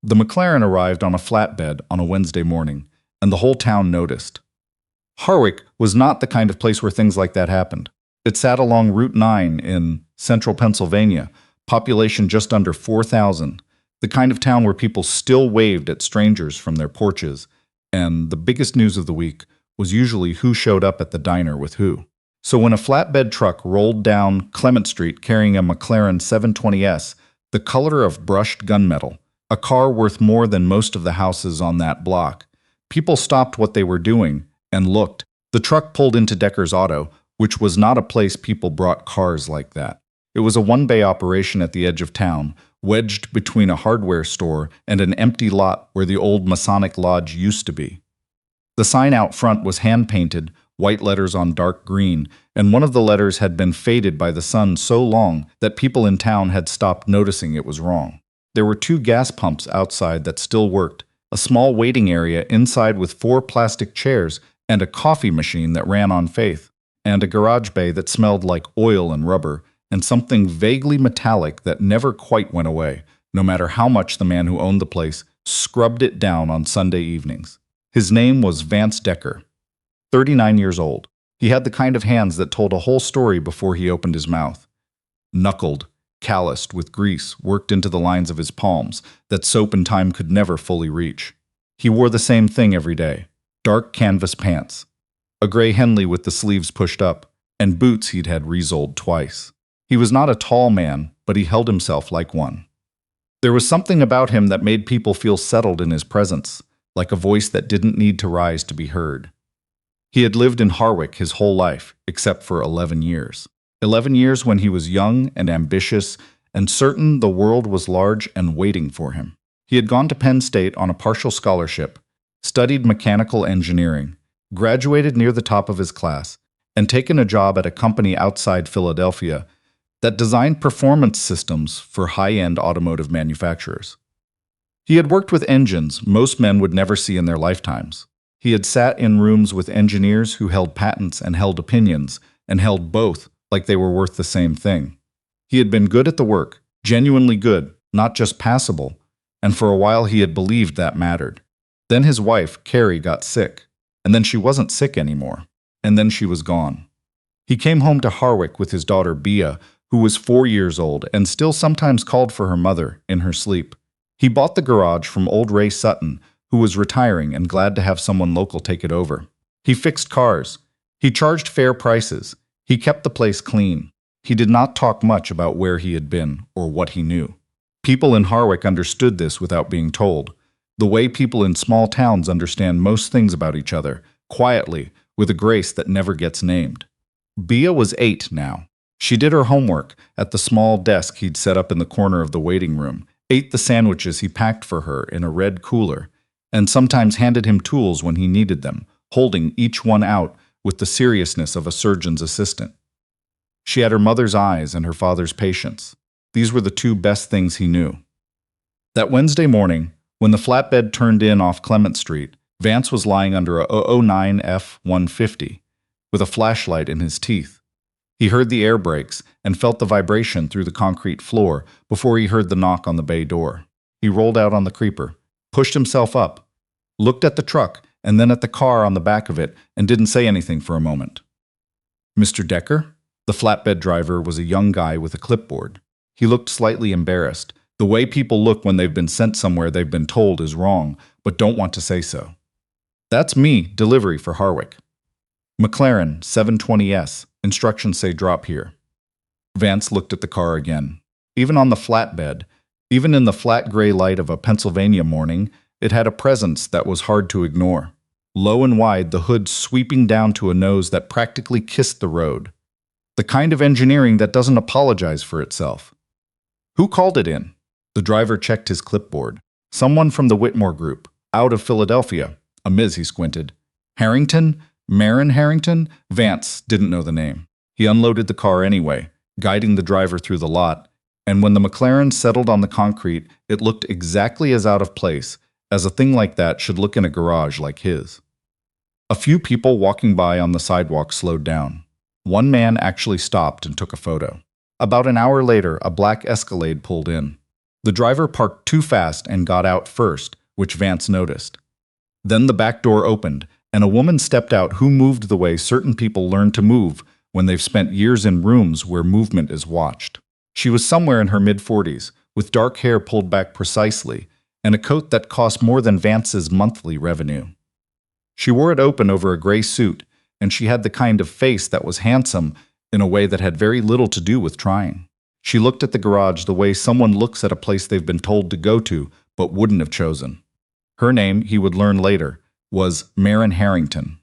The McLaren arrived on a flatbed on a Wednesday morning, and the whole town noticed. Harwick was not the kind of place where things like that happened. It sat along Route 9 in central Pennsylvania, population just under 4,000, the kind of town where people still waved at strangers from their porches, and the biggest news of the week was usually who showed up at the diner with who. So when a flatbed truck rolled down Clement Street carrying a McLaren 720S, the color of brushed gunmetal, a car worth more than most of the houses on that block, people stopped what they were doing and looked. The truck pulled into Decker's Auto, which was not a place people brought cars like that. It was a one-bay operation at the edge of town, wedged between a hardware store and an empty lot where the old Masonic Lodge used to be. The sign out front was hand-painted, white letters on dark green, and one of the letters had been faded by the sun so long that people in town had stopped noticing it was wrong. There were 2 gas pumps outside that still worked, a small waiting area inside with 4 plastic chairs and a coffee machine that ran on faith, and a garage bay that smelled like oil and rubber, and something vaguely metallic that never quite went away, no matter how much the man who owned the place scrubbed it down on Sunday evenings. His name was Vance Decker, 39 years old. He had the kind of hands that told a whole story before he opened his mouth. Knuckled, calloused with grease worked into the lines of his palms that soap and time could never fully reach. He wore the same thing every day, dark canvas pants, a gray Henley with the sleeves pushed up, and boots he'd had resoled twice. He was not a tall man, but he held himself like one. There was something about him that made people feel settled in his presence, like a voice that didn't need to rise to be heard. He had lived in Harwick his whole life, except for 11 years. 11 years when he was young and ambitious and certain the world was large and waiting for him. He had gone to Penn State on a partial scholarship, studied mechanical engineering, graduated near the top of his class, and taken a job at a company outside Philadelphia that designed performance systems for high-end automotive manufacturers. He had worked with engines most men would never see in their lifetimes. He had sat in rooms with engineers who held patents and held opinions, and held both like they were worth the same thing. He had been good at the work, genuinely good, not just passable, and for a while he had believed that mattered. Then his wife, Carrie, got sick, and then she wasn't sick anymore, and then she was gone. He came home to Harwick with his daughter Bea, who was 4 years old and still sometimes called for her mother in her sleep. He bought the garage from old Ray Sutton, who was retiring and glad to have someone local take it over. He fixed cars. He charged fair prices. He kept the place clean. He did not talk much about where he had been or what he knew. People in Harwick understood this without being told, the way people in small towns understand most things about each other, quietly, with a grace that never gets named. Bea was 8 now. She did her homework at the small desk he'd set up in the corner of the waiting room, ate the sandwiches he packed for her in a red cooler, and sometimes handed him tools when he needed them, holding each one out with the seriousness of a surgeon's assistant. She had her mother's eyes and her father's patience. These were the 2 best things he knew. That Wednesday morning, when the flatbed turned in off Clement Street, Vance was lying under a 009 F-150 with a flashlight in his teeth. He heard the air brakes and felt the vibration through the concrete floor before he heard the knock on the bay door. He rolled out on the creeper, pushed himself up, looked at the truck and then at the car on the back of it and didn't say anything for a moment. Mr. Decker? The flatbed driver was a young guy with a clipboard. He looked slightly embarrassed, the way people look when they've been sent somewhere they've been told is wrong, but don't want to say so. That's me, delivery for Harwick. McLaren 720S. Instructions say drop here. Vance looked at the car again. Even on the flatbed, even in the flat gray light of a Pennsylvania morning, it had a presence that was hard to ignore. Low and wide, the hood sweeping down to a nose that practically kissed the road. The kind of engineering that doesn't apologize for itself. Who called it in? The driver checked his clipboard. Someone from the Whitmore Group, out of Philadelphia. Amiz, he squinted. Harrington? Marin Harrington? Vance didn't know the name. He unloaded the car anyway, guiding the driver through the lot, and when the McLaren settled on the concrete, it looked exactly as out of place as a thing like that should look in a garage like his. A few people walking by on the sidewalk slowed down. One man actually stopped and took a photo. About an hour later, a black Escalade pulled in. The driver parked too fast and got out first, which Vance noticed. Then the back door opened, and a woman stepped out who moved the way certain people learn to move when they've spent years in rooms where movement is watched. She was somewhere in her mid-40s, with dark hair pulled back precisely, and a coat that cost more than Vance's monthly revenue. She wore it open over a gray suit, and she had the kind of face that was handsome in a way that had very little to do with trying. She looked at the garage the way someone looks at a place they've been told to go to but wouldn't have chosen. Her name, he would learn later, was Maren Harrington.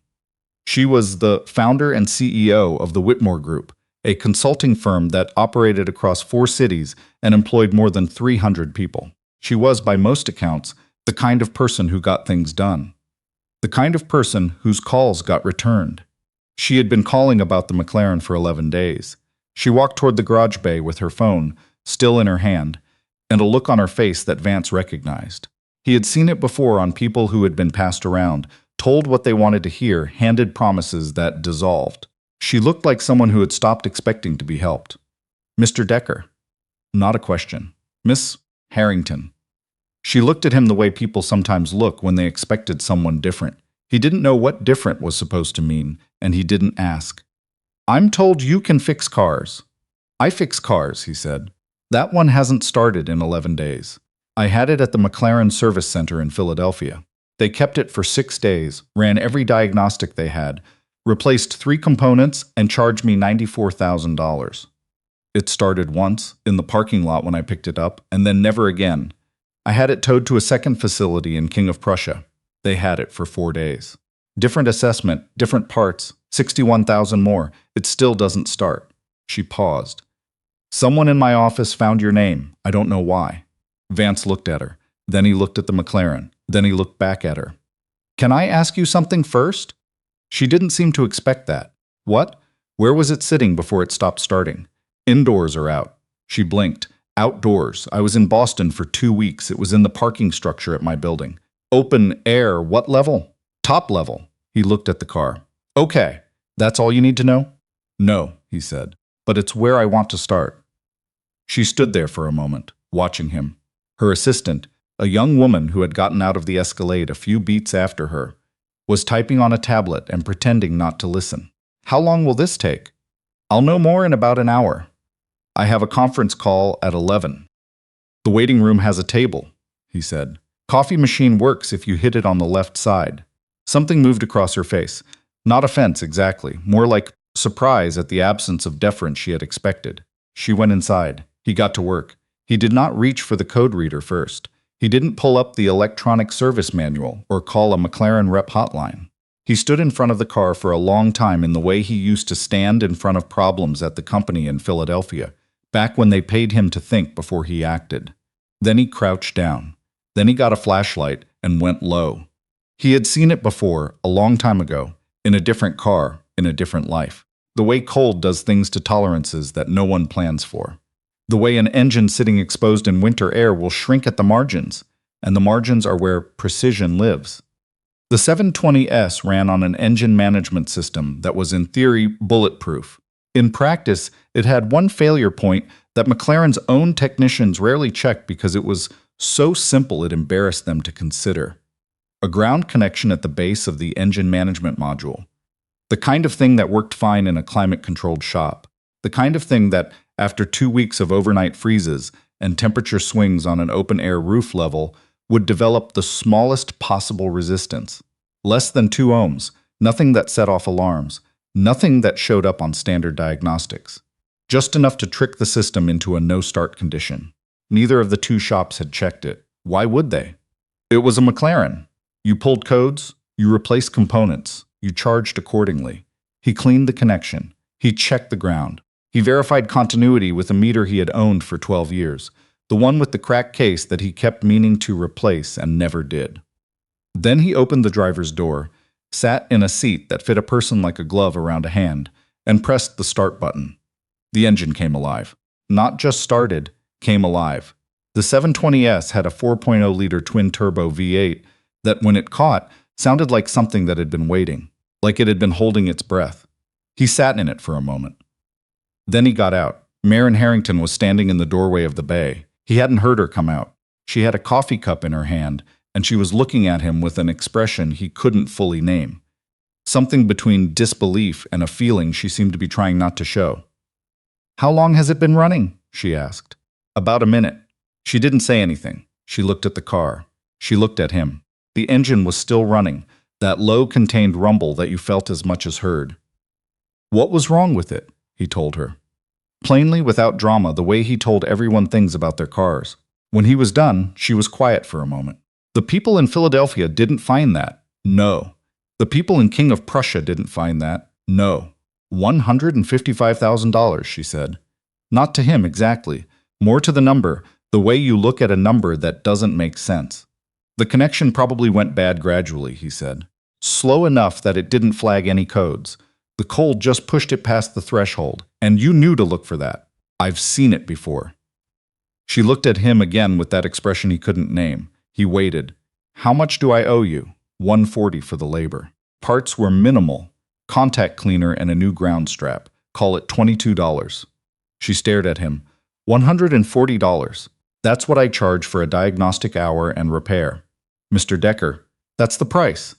She was the founder and CEO of the Whitmore Group, a consulting firm that operated across 4 cities and employed more than 300 people. She was, by most accounts, the kind of person who got things done. The kind of person whose calls got returned. She had been calling about the McLaren for 11 days. She walked toward the garage bay with her phone, still in her hand, and a look on her face that Vance recognized. He had seen it before on people who had been passed around, told what they wanted to hear, handed promises that dissolved. She looked like someone who had stopped expecting to be helped. Mr. Decker. Not a question. Miss Harrington. She looked at him the way people sometimes look when they expected someone different. He didn't know what different was supposed to mean, and he didn't ask. I'm told you can fix cars. I fix cars, he said. That one hasn't started in 11 days. I had it at the McLaren service center in Philadelphia. They kept it for 6 days, ran every diagnostic they had, replaced 3 components, and charged me $94,000. It started once, in the parking lot when I picked it up, and then never again. I had it towed to a second facility in King of Prussia. They had it for 4 days. Different assessment, different parts, 61,000 more. It still doesn't start. She paused. Someone in my office found your name. I don't know why. Vance looked at her. Then he looked at the McLaren. Then he looked back at her. Can I ask you something first? She didn't seem to expect that. What? Where was it sitting before it stopped starting? Indoors or out? She blinked. Outdoors. I was in Boston for 2 weeks. It was in the parking structure at my building. Open air. What level? Top level. He looked at the car. Okay. That's all you need to know? No, he said. But it's where I want to start. She stood there for a moment, watching him. Her assistant, a young woman who had gotten out of the Escalade a few beats after her, was typing on a tablet and pretending not to listen. How long will this take? I'll know more in about an hour. I have a conference call at 11. The waiting room has a table, he said. Coffee machine works if you hit it on the left side. Something moved across her face. Not offense exactly, more like surprise at the absence of deference she had expected. She went inside. He got to work. He did not reach for the code reader first. He didn't pull up the electronic service manual or call a McLaren rep hotline. He stood in front of the car for a long time in the way he used to stand in front of problems at the company in Philadelphia, back when they paid him to think before he acted. Then he crouched down. Then he got a flashlight and went low. He had seen it before, a long time ago, in a different car, in a different life. The way cold does things to tolerances that no one plans for. The way an engine sitting exposed in winter air will shrink at the margins, and the margins are where precision lives. The 720S ran on an engine management system that was in theory bulletproof. In practice, it had one failure point that McLaren's own technicians rarely checked because it was so simple it embarrassed them to consider. A ground connection at the base of the engine management module. The kind of thing that worked fine in a climate-controlled shop. The kind of thing that, after 2 weeks of overnight freezes and temperature swings on an open-air roof level, would develop the smallest possible resistance. Less than 2 ohms, nothing that set off alarms, nothing that showed up on standard diagnostics. Just enough to trick the system into a no-start condition. Neither of the 2 shops had checked it. Why would they? It was a McLaren. You pulled codes, you replaced components, you charged accordingly. He cleaned the connection. He checked the ground. He verified continuity with a meter he had owned for 12 years, the one with the cracked case that he kept meaning to replace and never did. Then he opened the driver's door, sat in a seat that fit a person like a glove around a hand, and pressed the start button. The engine came alive. Not just started, came alive. The 720S had a 4.0-liter twin-turbo V8 that, when it caught, sounded like something that had been waiting, like it had been holding its breath. He sat in it for a moment. Then he got out. Maren Harrington was standing in the doorway of the bay. He hadn't heard her come out. She had a coffee cup in her hand, and she was looking at him with an expression he couldn't fully name. Something between disbelief and a feeling she seemed to be trying not to show. "How long has it been running?" she asked. "About a minute." She didn't say anything. She looked at the car. She looked at him. The engine was still running, that low contained rumble that you felt as much as heard. "What was wrong with it?" he told her. Plainly, without drama, the way he told everyone things about their cars. When he was done, she was quiet for a moment. "The people in Philadelphia didn't find that. No. The people in King of Prussia didn't find that. No. $155,000, she said. Not to him exactly. More to the number, the way you look at a number that doesn't make sense. The connection probably went bad gradually, he said. Slow enough that it didn't flag any codes. The cold just pushed it past the threshold, and you knew to look for that. I've seen it before." She looked at him again with that expression he couldn't name. He waited. "How much do I owe you?" $140 for the labor. Parts were minimal. Contact cleaner and a new ground strap. Call it $22. She stared at him. $140. That's what I charge for a diagnostic hour and repair. Mr. Decker, that's the price.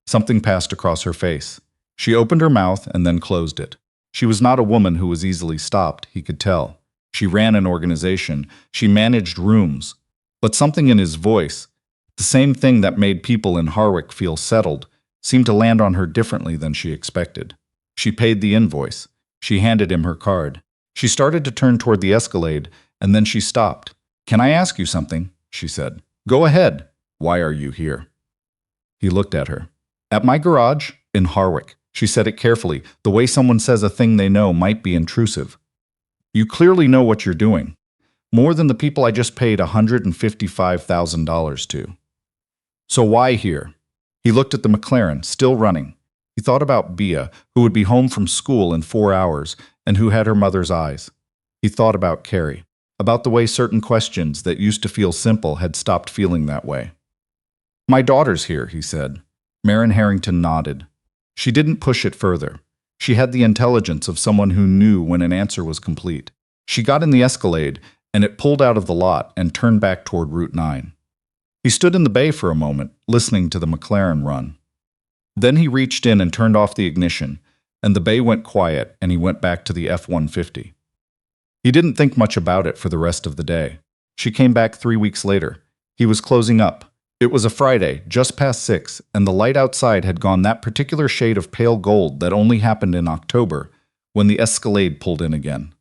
Something passed across her face. She opened her mouth and then closed it. She was not a woman who was easily stopped, he could tell. She ran an organization. She managed rooms. But something in his voice, the same thing that made people in Harwick feel settled, seemed to land on her differently than she expected. She paid the invoice. She handed him her card. She started to turn toward the Escalade, and then she stopped. "Can I ask you something?" she said. "Go ahead. Why are you here?" He looked at her. "At my garage, in Harwick." She said it carefully, the way someone says a thing they know might be intrusive. "You clearly know what you're doing. More than the people I just paid $155,000 to. So why here?" He looked at the McLaren, still running. He thought about Bea, who would be home from school in 4 hours, and who had her mother's eyes. He thought about Carrie, about the way certain questions that used to feel simple had stopped feeling that way. "My daughter's here," he said. Marin Harrington nodded. She didn't push it further. She had the intelligence of someone who knew when an answer was complete. She got in the Escalade, and it pulled out of the lot and turned back toward Route 9. He stood in the bay for a moment, listening to the McLaren run. Then he reached in and turned off the ignition, and the bay went quiet, and he went back to the F-150. He didn't think much about it for the rest of the day. She came back 3 weeks later. He was closing up. It was a Friday, just past 6, and the light outside had gone that particular shade of pale gold that only happened in October, when the Escalade pulled in again.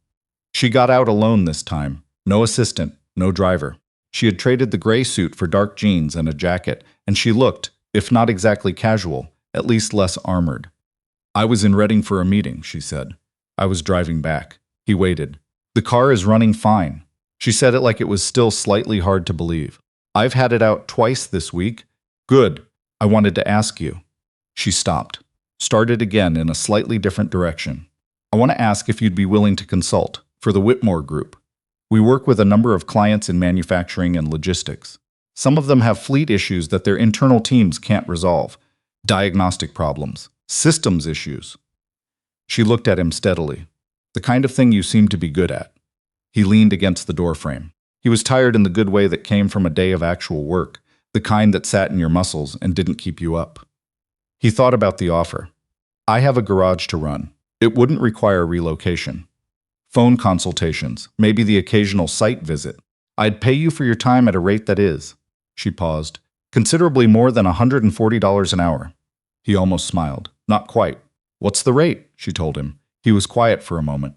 She got out alone this time. No assistant, no driver. She had traded the gray suit for dark jeans and a jacket, and she looked, if not exactly casual, at least less armored. "I was in Reading for a meeting," she said. "I was driving back." He waited. "The car is running fine." She said it like it was still slightly hard to believe. "I've had it out twice this week." "Good. I wanted to ask you." She stopped, started again in a slightly different direction. "I want to ask if you'd be willing to consult for the Whitmore Group. We work with a number of clients in manufacturing and logistics. Some of them have fleet issues that their internal teams can't resolve. Diagnostic problems. Systems issues." She looked at him steadily. "The kind of thing you seem to be good at." He leaned against the doorframe. He was tired in the good way that came from a day of actual work, the kind that sat in your muscles and didn't keep you up. He thought about the offer. "I have a garage to run. It wouldn't require relocation. Phone consultations, maybe the occasional site visit. I'd pay you for your time at a rate that is," she paused, "considerably more than $140 an hour." He almost smiled. "Not quite." "What's the rate?" she told him. He was quiet for a moment.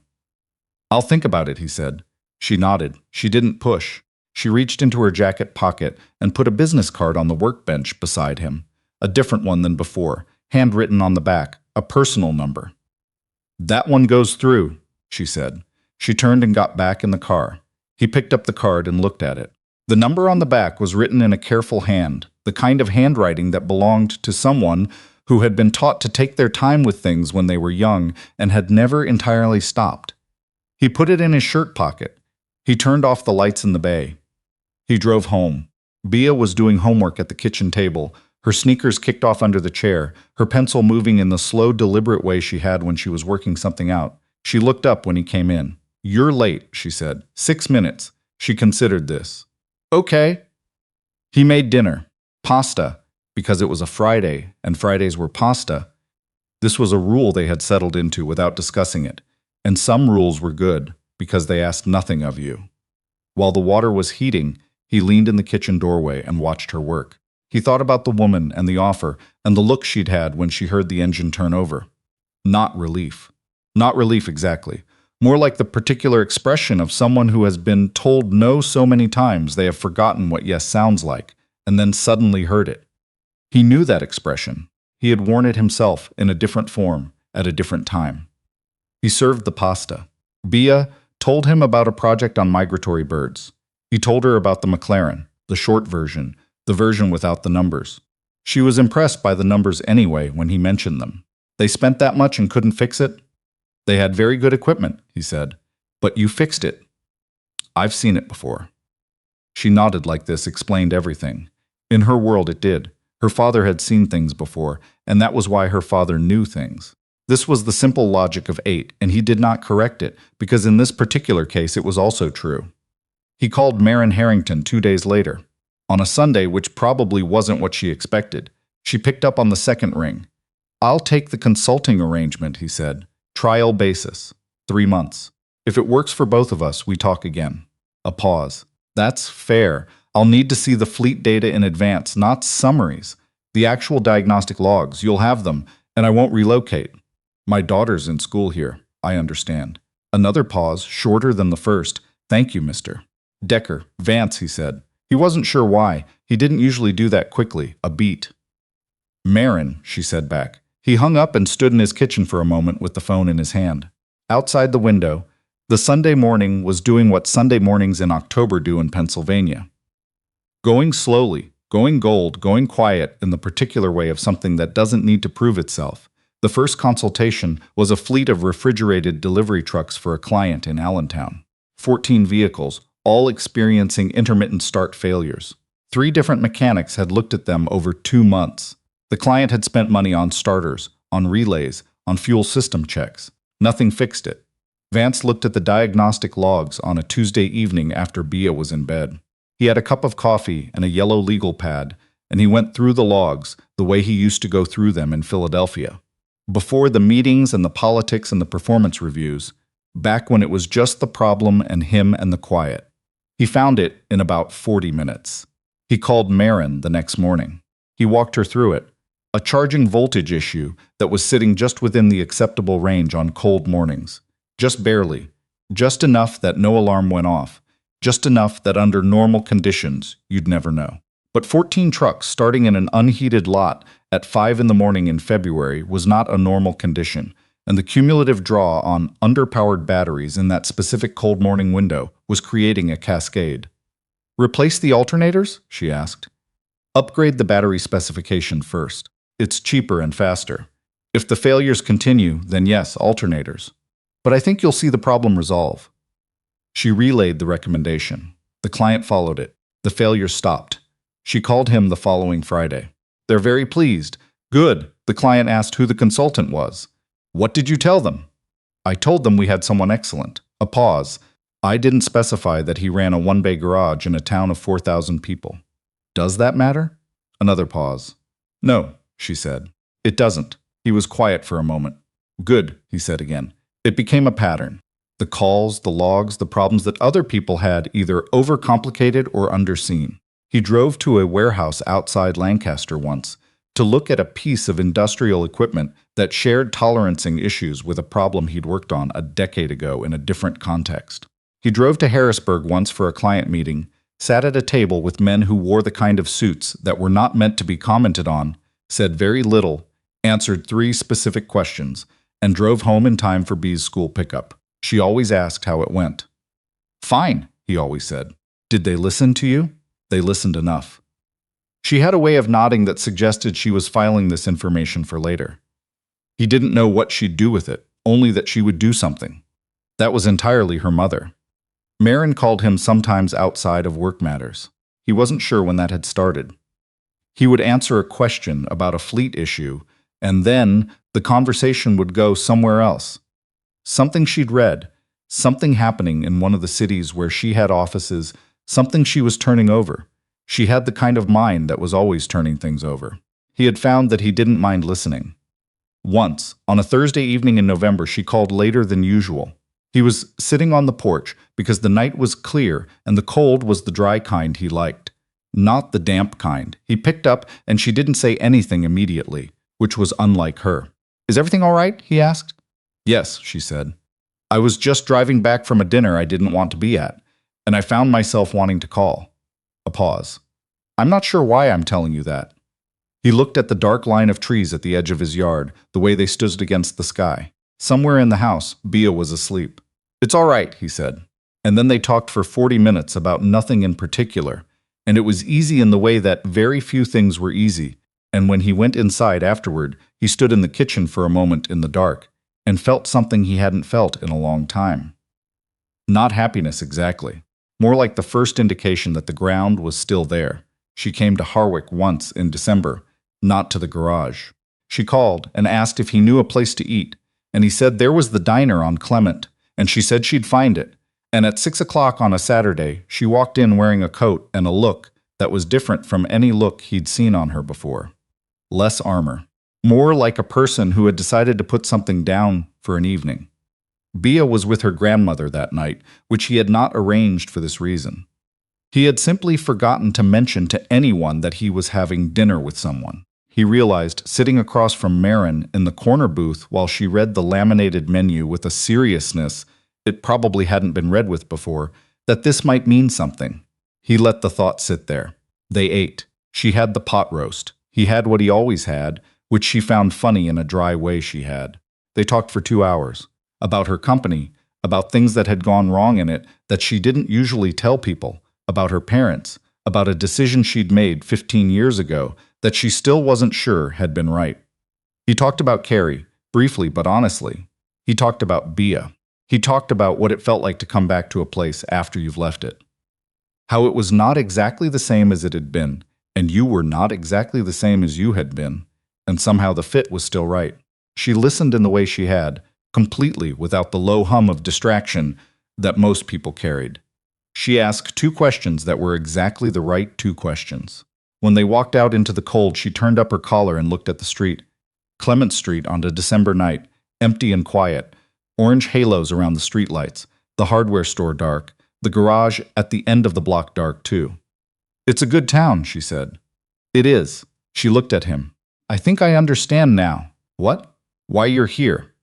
"I'll think about it," he said. She nodded. She didn't push. She reached into her jacket pocket and put a business card on the workbench beside him. A different one than before, handwritten on the back, a personal number. "That one goes through," she said. She turned and got back in the car. He picked up the card and looked at it. The number on the back was written in a careful hand, the kind of handwriting that belonged to someone who had been taught to take their time with things when they were young and had never entirely stopped. He put it in his shirt pocket. He turned off the lights in the bay. He drove home. Bea was doing homework at the kitchen table, her sneakers kicked off under the chair, her pencil moving in the slow, deliberate way she had when she was working something out. She looked up when he came in. "You're late," she said. 6 minutes. She considered this. Okay. He made dinner. Pasta, because it was a Friday, and Fridays were pasta. This was a rule they had settled into without discussing it, and some rules were good because they asked nothing of you. While the water was heating, he leaned in the kitchen doorway and watched her work. He thought about the woman and the offer and the look she'd had when she heard the engine turn over. Not relief. Not relief exactly. More like the particular expression of someone who has been told no so many times they have forgotten what yes sounds like, and then suddenly heard it. He knew that expression. He had worn it himself in a different form at a different time. He served the pasta. Bia told him about a project on migratory birds. He told her about the McLaren, the short version, the version without the numbers. She was impressed by the numbers anyway when he mentioned them. They spent that much and couldn't fix it? They had very good equipment, he said, but you fixed it. I've seen it before. She nodded like this explained everything. In her world it did. Her father had seen things before, and that was why her father knew things. This was the simple logic of 8, and he did not correct it, because in this particular case it was also true. He called Maren Harrington 2 days later. On a Sunday, which probably wasn't what she expected, she picked up on the second ring. I'll take the consulting arrangement, he said. Trial basis. 3 months. If it works for both of us, we talk again. A pause. That's fair. I'll need to see the fleet data in advance, not summaries. The actual diagnostic logs, you'll have them, and I won't relocate. My daughter's in school here, I understand. Another pause, shorter than the first. Thank you, Mr. Decker. Vance, he said. He wasn't sure why. He didn't usually do that quickly, a beat. Maren, she said back. He hung up and stood in his kitchen for a moment with the phone in his hand. Outside the window, the Sunday morning was doing what Sunday mornings in October do in Pennsylvania. Going slowly, going gold, going quiet in the particular way of something that doesn't need to prove itself. The first consultation was a fleet of refrigerated delivery trucks for a client in Allentown. 14 vehicles, all experiencing intermittent start failures. 3 different mechanics had looked at them over 2 months. The client had spent money on starters, on relays, on fuel system checks. Nothing fixed it. Vance looked at the diagnostic logs on a Tuesday evening after Bia was in bed. He had a cup of coffee and a yellow legal pad, and he went through the logs the way he used to go through them in Philadelphia. Before the meetings and the politics and the performance reviews, back when it was just the problem and him and the quiet. He found it in about 40 minutes. He called Maren the next morning. He walked her through it. A charging voltage issue that was sitting just within the acceptable range on cold mornings. Just barely. Just enough that no alarm went off. Just enough that under normal conditions, you'd never know. But 14 trucks starting in an unheated lot at 5 in the morning in February was not a normal condition, and the cumulative draw on underpowered batteries in that specific cold morning window was creating a cascade. Replace the alternators? She asked. Upgrade the battery specification first. It's cheaper and faster. If the failures continue, then yes, alternators. But I think you'll see the problem resolve. She relayed the recommendation. The client followed it. The failure stopped. She called him the following Friday. They're very pleased. Good. The client asked who the consultant was. What did you tell them? I told them we had someone excellent. A pause. I didn't specify that he ran a one-bay garage in a town of 4,000 people. Does that matter? Another pause. No, she said. It doesn't. He was quiet for a moment. Good, he said again. It became a pattern. The calls, the logs, the problems that other people had either overcomplicated or underseen. He drove to a warehouse outside Lancaster once to look at a piece of industrial equipment that shared tolerancing issues with a problem he'd worked on a decade ago in a different context. He drove to Harrisburg once for a client meeting, sat at a table with men who wore the kind of suits that were not meant to be commented on, said very little, answered 3 specific questions, and drove home in time for Bee's school pickup. She always asked how it went. Fine, he always said. Did they listen to you? They listened enough. She had a way of nodding that suggested she was filing this information for later. He didn't know what she'd do with it, only that she would do something. That was entirely her mother. Maren called him sometimes outside of work matters. He wasn't sure when that had started. He would answer a question about a fleet issue, and then the conversation would go somewhere else. Something she'd read, Something happening in one of the cities where she had offices, something she was turning over. She had the kind of mind that was always turning things over. He had found that he didn't mind listening. Once, on a Thursday evening in November, she called later than usual. He was sitting on the porch because the night was clear and the cold was the dry kind he liked, not the damp kind. He picked up and she didn't say anything immediately, which was unlike her. "Is everything all right?" he asked. "Yes," she said. "I was just driving back from a dinner I didn't want to be at, and I found myself wanting to call." A pause. "I'm not sure why I'm telling you that." He looked at the dark line of trees at the edge of his yard, the way they stood against the sky. Somewhere in the house, Bea was asleep. "It's all right," he said. And then they talked for 40 minutes about nothing in particular, and it was easy in the way that very few things were easy. And when he went inside afterward, he stood in the kitchen for a moment in the dark, and felt something he hadn't felt in a long time. Not happiness exactly, more like the first indication that the ground was still there. She came to Harwick once in December, not to the garage. She called and asked if he knew a place to eat, and he said there was the diner on Clement, and she said she'd find it. And at 6 o'clock on a Saturday, she walked in wearing a coat and a look that was different from any look he'd seen on her before. Less armor. More like a person who had decided to put something down for an evening. Bea was with her grandmother that night, which he had not arranged for this reason. He had simply forgotten to mention to anyone that he was having dinner with someone. He realized, sitting across from Marin in the corner booth while she read the laminated menu with a seriousness it probably hadn't been read with before, that this might mean something. He let the thought sit there. They ate. She had the pot roast. He had what he always had, which she found funny in a dry way she had. They talked for 2 hours. About her company, about things that had gone wrong in it that she didn't usually tell people, about her parents, about a decision she'd made 15 years ago that she still wasn't sure had been right. He talked about Carrie, briefly but honestly. He talked about Bea. He talked about what it felt like to come back to a place after you've left it. How it was not exactly the same as it had been, and you were not exactly the same as you had been, and somehow the fit was still right. She listened in the way she had, completely without the low hum of distraction that most people carried. She asked 2 questions that were exactly the right 2 questions. When they walked out into the cold, she turned up her collar and looked at the street. Clement Street on a December night, empty and quiet, orange halos around the streetlights, the hardware store dark, the garage at the end of the block dark too. "It's a good town," she said. "It is." She looked at him. "I think I understand now." "What?" "Why you're here."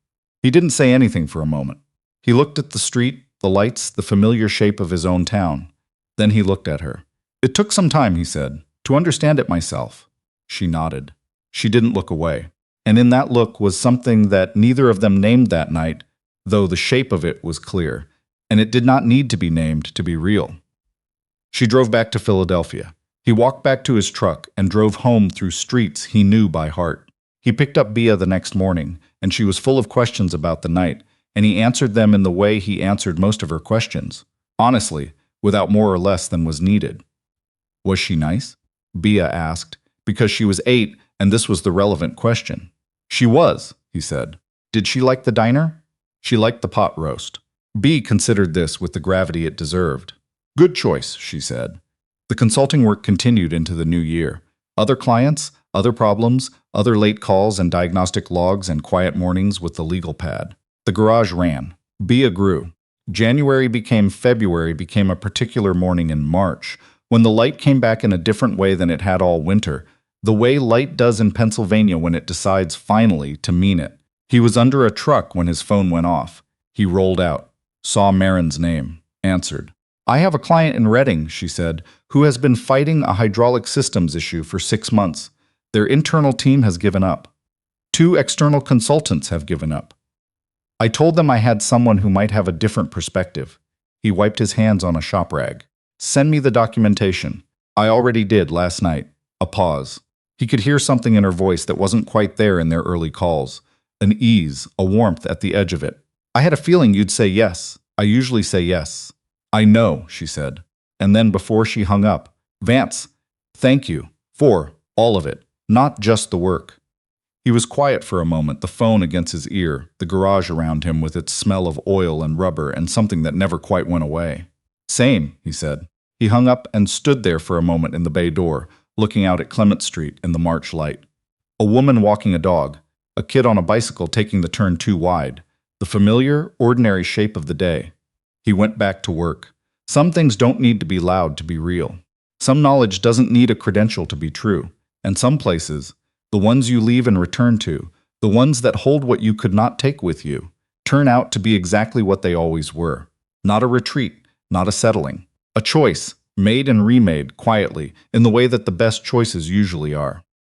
He didn't say anything for a moment. He looked at the street, the lights, the familiar shape of his own town. Then he looked at her. "It took some time," he said, "to understand it myself." She nodded. She didn't look away. And in that look was something that neither of them named that night, though the shape of it was clear, and it did not need to be named to be real. She drove back to Philadelphia. He walked back to his truck and drove home through streets he knew by heart. He picked up Bea the next morning, and she was full of questions about the night, and he answered them in the way he answered most of her questions, honestly, without more or less than was needed. "Was she nice?" Bea asked, because she was 8 and this was the relevant question. "She was," he said. "Did she like the diner?" "She liked the pot roast." Bea considered this with the gravity it deserved. "Good choice," she said. The consulting work continued into the new year. Other clients, other problems, other late calls and diagnostic logs and quiet mornings with the legal pad. The garage ran. Bea grew. January became February became a particular morning in March, when the light came back in a different way than it had all winter, the way light does in Pennsylvania when it decides finally to mean it. He was under a truck when his phone went off. He rolled out, saw Marin's name, answered. "I have a client in Reading," she said, "who has been fighting a hydraulic systems issue for 6 months. Their internal team has given up. 2 external consultants have given up. I told them I had someone who might have a different perspective." He wiped his hands on a shop rag. "Send me the documentation." "I already did last night." A pause. He could hear something in her voice that wasn't quite there in their early calls. An ease, a warmth at the edge of it. "I had a feeling you'd say yes. I usually say yes." "I know," she said. And then before she hung up, "Vance, thank you for all of it, not just the work." He He was quiet for a moment, the phone against his ear, the garage around him with its smell of oil and rubber and something that never quite went away. Same, he said. He hung up and stood there for a moment in the bay door, looking out at Clement Street in the March light. A woman walking a dog, a kid on a bicycle taking the turn too wide, the familiar, ordinary shape of the day. He went back to work. Some things don't need to be loud to be real. Some knowledge doesn't need a credential to be true. And some places, the ones you leave and return to, the ones that hold what you could not take with you, turn out to be exactly what they always were. Not a retreat, not a settling. A choice, made and remade quietly, in the way that the best choices usually are.